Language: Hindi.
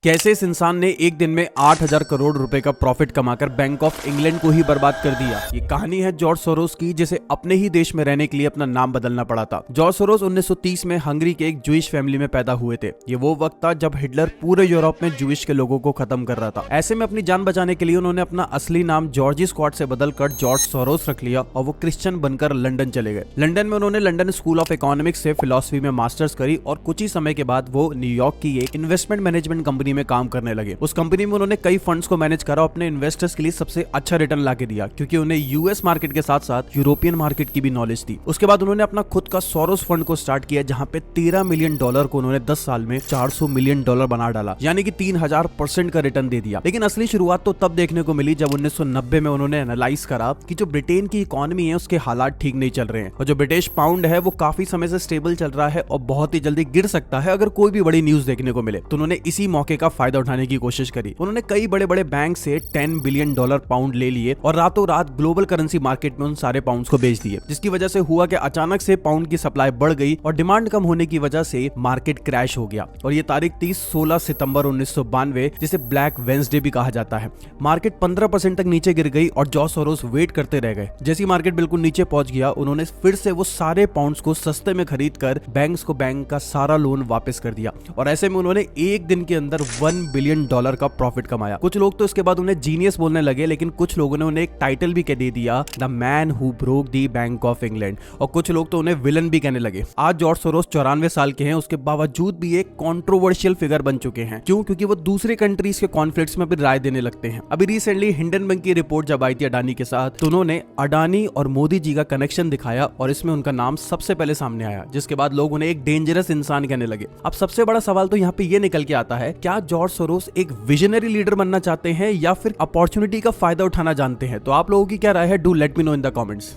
कैसे इस इंसान ने एक दिन में 8,000 करोड़ रुपए का प्रॉफिट कमाकर बैंक ऑफ इंग्लैंड को ही बर्बाद कर दिया। ये कहानी है जॉर्ज सोरोस की, जिसे अपने ही देश में रहने के लिए अपना नाम बदलना पड़ा था। जॉर्ज सोरोस 1930 में हंगरी के एक जूइश फैमिली में पैदा हुए थे। ये वो वक्त था जब हिटलर पूरे यूरोप में जूइश के लोगों को खत्म कर रहा था। ऐसे में अपनी जान बचाने के लिए उन्होंने अपना असली नाम जॉर्जी स्कॉट से बदलकर जॉर्ज सोरोस रख लिया और वो क्रिश्चियन बनकर लंदन चले गए। लंदन में उन्होंने लंदन स्कूल ऑफ इकोनॉमिक्स से फिलॉसफी में मास्टर्स करी और कुछ ही समय के बाद वो न्यूयॉर्क की एक इन्वेस्टमेंट मैनेजमेंट कंपनी में काम करने लगे। उस कंपनी में उन्होंने कई फंड्स को मैनेज करा, अपने इन्वेस्टर्स के लिए सबसे अच्छा रिटर्न लाके दिया, क्योंकि उन्हें यूएस मार्केट के साथ साथ यूरोपियन मार्केट की भी नॉलेज थी। उसके बाद उन्होंने अपना खुद का सोरोस फंड को स्टार्ट किया, जहां पे $13 मिलियन को उन्होंने 10 साल में $400 मिलियन बना डाला, यानी कि 3000% का रिटर्न दे दिया। लेकिन असली शुरुआत तो तब देखने को मिली जब 1990 में उन्होंने एनालाइज करा कि जो ब्रिटेन की इकोनॉमी है उसके हालात ठीक नहीं चल रहे हैं और जो ब्रिटिश पाउंड है वो काफी समय से स्टेबल चल रहा है और बहुत ही जल्दी गिर सकता है अगर कोई भी बड़ी न्यूज देखने को मिले। तो उन्होंने इसी मौके का फायदा उठाने की कोशिश करी। उन्होंने कई बड़े बड़े बैंक से $10 बिलियन पाउंड ले लिए और रातों रात ग्लोबल करेंसी मार्केट में उन सारे पाउंड्स को बेच दिए, जिसकी वजह से हुआ कि अचानक से पाउंड की सप्लाई बढ़ गई और डिमांड कम होने की वजह से मार्केट क्रैश हो गया। और ये तारीख थी 16 सितंबर 1992, जिसे ब्लैक वेंसडे भी कहा जाता है। मार्केट 15% तक नीचे गिर गई और जॉर्ज सोरोस वेट करते रह गए। जैसी मार्केट बिल्कुल नीचे पहुंच गया, उन्होंने फिर से वो सारे पाउंड्स को सस्ते में खरीद कर बैंक्स को बैंक का सारा लोन वापस कर दिया और ऐसे में उन्होंने एक दिन के अंदर $1 बिलियन का प्रॉफिट कमाया। कुछ लोग तो इसके बाद उन्हें जीनियस बोलने लगे, लेकिन कुछ लोगों ने उन्हें एक टाइटल भी दे दिया, the man who broke the bank of England, और कुछ लोग तो उन्हें विलन भी कहने लगे। आज जॉर्ज सोरोस 94 साल के हैं, उसके बावजूद भी एक कंट्रोवर्शियल फिगर बन चुके हैं। क्यों? क्योंकि वो दूसरे कंट्रीज के कॉन्फ्लिक्ट्स में भी राय देने लगते हैं। अभी रिसेंटली हिंडनबर्ग की रिपोर्ट जब आई थी अडानी के साथ, तो उन्होंने अडानी और मोदी जी का कनेक्शन दिखाया और इसमें उनका नाम सबसे पहले सामने आया, जिसके बाद लोग उन्हें एक डेंजरस इंसान कहने लगे। अब सबसे बड़ा सवाल तो यहाँ पे ये निकल के आता है, क्या जॉर्ज सोरोस एक विजनरी लीडर बनना चाहते हैं या फिर अपॉर्चुनिटी का फायदा उठाना जानते हैं? तो आप लोगों की क्या राय है? Do let me know in the comments.